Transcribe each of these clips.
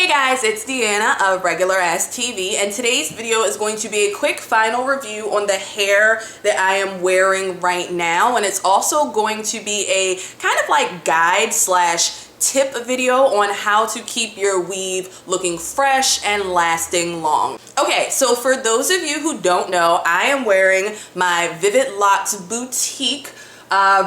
Hey guys, it's Deanna of Regular Ass TV, and today's video is going to be a quick final review on the hair that I am wearing right now, and it's also going to be a kind of like guide slash tip video on how to keep your weave looking fresh and lasting long. Okay, so for those of you who don't know, I am wearing my Vivid Locks Boutique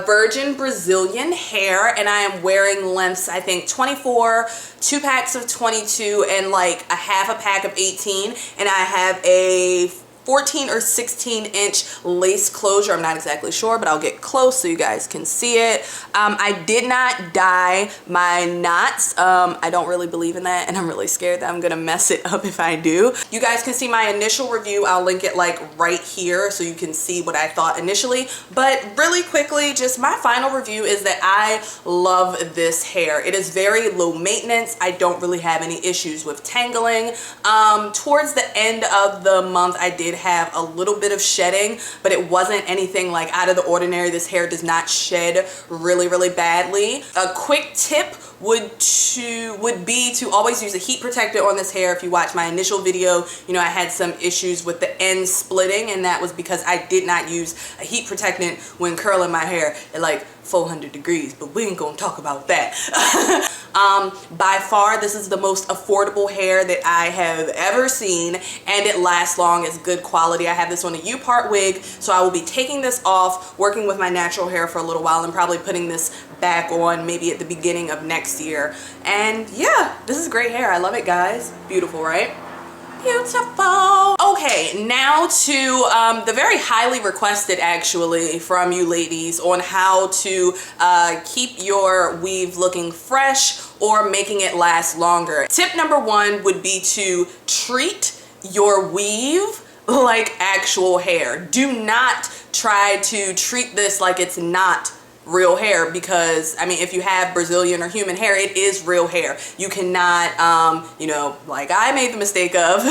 virgin Brazilian hair, and I am wearing lengths, I think 24, 2 packs of 22, and like a half a pack of 18, and I have a 14 or 16 inch lace closure. I'm not exactly sure, but I'll get close so you guys can see it. I did not dye my knots. I don't really believe in that, and I'm really scared that I'm gonna mess it up if I do. You guys can see my initial review. I'll link it like right here so you can see what I thought initially. But really quickly, just my final review is that I love this hair. It is very low maintenance. I don't really have any issues with tangling. Towards the end of the month, I did have a little bit of shedding, but it wasn't anything like out of the ordinary. This hair does not shed really badly. A quick tip would be to always use a heat protectant on this hair. If you watch my initial video, you know I had some issues with the ends splitting, and that was because I did not use a heat protectant when curling my hair at like 400 degrees, but we ain't gonna talk about that. By far, this is the most affordable hair that I have ever seen, and it lasts long. It's good quality. I have this on a U-part wig, so I will be taking this off, working with my natural hair for a little while, and probably putting this back on maybe at the beginning of next year. And yeah, this is great hair. I love it, guys. Beautiful, right? Beautiful. Okay, now to the very highly requested, actually, from you ladies on how to keep your weave looking fresh or making it last longer. Tip number one would be to treat your weave like actual hair. Do not try to treat this like it's not real hair, because I mean, if you have Brazilian or human hair, it is real hair. You cannot you know, like I made the mistake of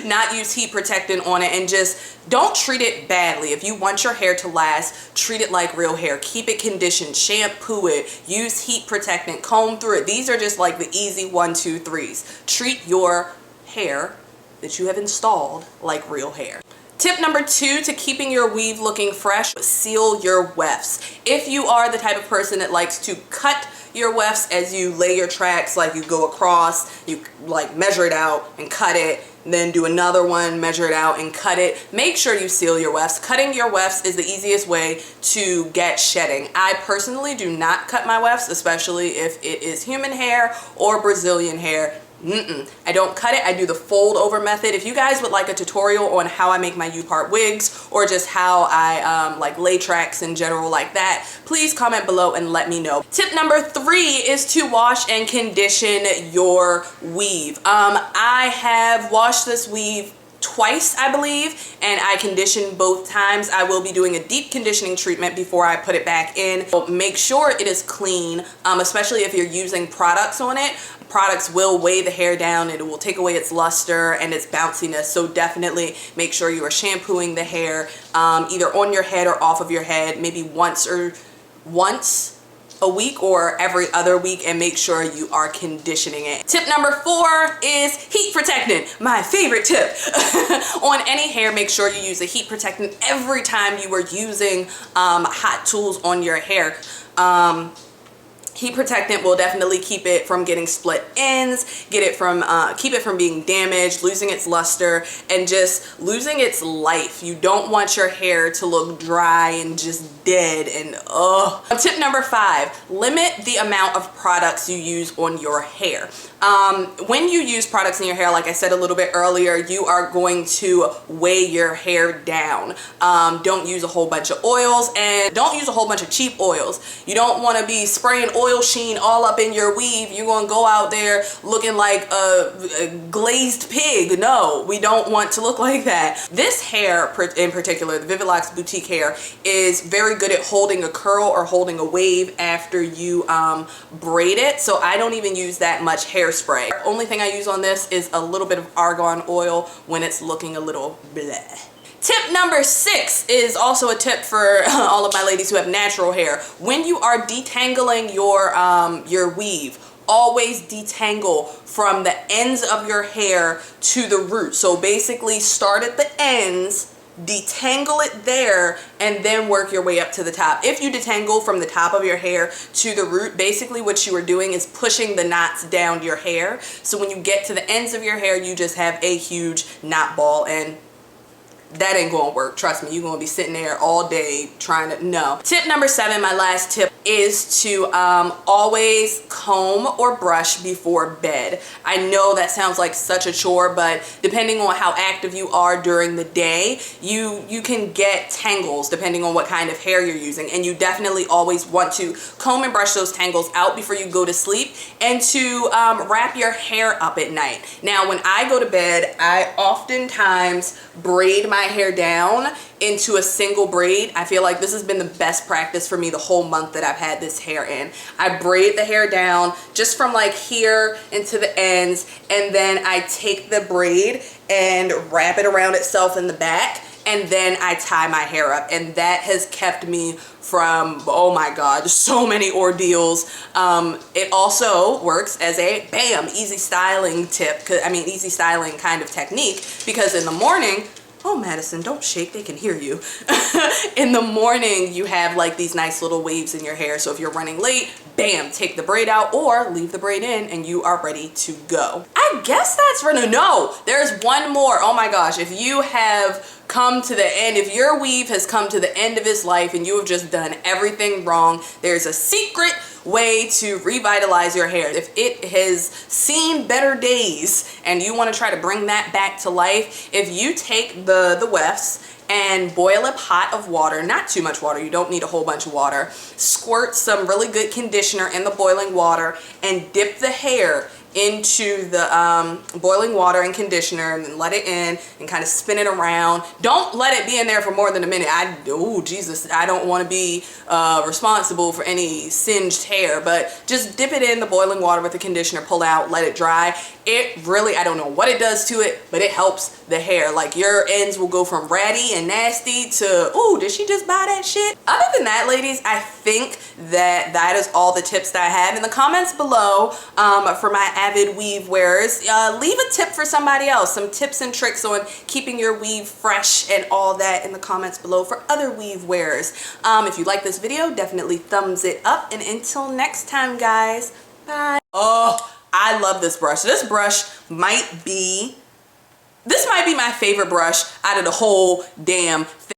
not use heat protectant on it, and just don't treat it badly. If you want your hair to last, treat it like real hair. Keep it conditioned, shampoo it, use heat protectant, comb through it. These are just like the easy 1, 2, 3s. Treat your hair that you have installed like real hair. Tip number two to keeping your weave looking fresh: seal your wefts. If you are the type of person that likes to cut your wefts as you lay your tracks, like you go across, you like measure it out and cut it, then do another one, measure it out and cut it, make sure you seal your wefts. Cutting your wefts is the easiest way to get shedding. I personally do not cut my wefts, especially if it is human hair or Brazilian hair. I don't cut it. I do the fold over method. If you guys would like a tutorial on how I make my U-part wigs, or just how I like lay tracks in general like that, please comment below and let me know. Tip number 3 is to wash and condition your weave. I have washed this weave twice, I believe, and I conditioned both times. I will be doing a deep conditioning treatment before I put it back in. So make sure it is clean, especially if you're using products on it. Products will weigh the hair down, and it will take away its luster and its bounciness, so definitely make sure you are shampooing the hair either on your head or off of your head, maybe once a week or every other week, and make sure you are conditioning it. Tip number 4 is heat protectant, my favorite tip. On any hair, make sure you use a heat protectant every time you are using hot tools on your hair. Heat protectant will definitely keep it from getting split ends, keep it from being damaged, losing its luster, and just losing its life. You don't want your hair to look dry and just dead and ugh. Tip number 5, limit the amount of products you use on your hair. When you use products in your hair, like I said a little bit earlier, you are going to weigh your hair down. Don't use a whole bunch of oils, and don't use a whole bunch of cheap oils. You don't want to be spraying oil sheen all up in your weave. You're going to go out there looking like a glazed pig. No, we don't want to look like that. This hair in particular, the Vivid Locks Boutique hair, is very good at holding a curl or holding a wave after you braid it, so I don't even use that much hairspray. The only thing I use on this is a little bit of argan oil when it's looking a little bleh. Tip number 6 is also a tip for all of my ladies who have natural hair. When you are detangling your weave, always detangle from the ends of your hair to the root. So basically start at the ends, detangle it there, and then work your way up to the top. If you detangle from the top of your hair to the root, basically what you are doing is pushing the knots down your hair. So when you get to the ends of your hair, you just have a huge knot ball, and that ain't gonna work. Trust me, you're gonna be sitting there all day trying to, no. Tip number 7, my last tip, is to always comb or brush before bed. I know that sounds like such a chore, but depending on how active you are during the day, you can get tangles depending on what kind of hair you're using, and you definitely always want to comb and brush those tangles out before you go to sleep, and to wrap your hair up at night. Now, when I go to bed, I oftentimes braid my hair down into a single braid. I feel like this has been the best practice for me the whole month that I've had this hair in. I braid the hair down just from like here into the ends, and then I take the braid and wrap it around itself in the back, and then I tie my hair up, and that has kept me from, oh my god, so many ordeals. It also works as a bam, easy styling tip, easy styling kind of technique, because in the morning, oh, Madison, don't shake, they can hear you. In the morning, you have like these nice little waves in your hair. So if you're running late, bam, take the braid out or leave the braid in and you are ready to go. I guess that's for no, there's one more. Oh my gosh, if you have come to the end, if your weave has come to the end of its life and you have just done everything wrong, there's a secret way to revitalize your hair. If it has seen better days and you want to try to bring that back to life, if you take the wefts and boil a pot of water, not too much water, you don't need a whole bunch of water, squirt some really good conditioner in the boiling water and dip the hair into the boiling water and conditioner, and let it in and kind of spin it around. Don't let it be in there for more than a minute. Oh Jesus, I don't want to be responsible for any singed hair, but just dip it in the boiling water with the conditioner, pull out, let it dry. It really, I don't know what it does to it, but it helps the hair. Like your ends will go from ratty and nasty to, ooh, did she just buy that shit? Other than that, ladies, I think that is all the tips that I have. In the comments below, for my avid weave wearers, leave a tip for somebody else, some tips and tricks on keeping your weave fresh and all that in the comments below for other weave wearers. If you like this video, definitely thumbs it up, and until next time, guys, bye. Oh, I love this brush. This might be my favorite brush out of the whole damn thing.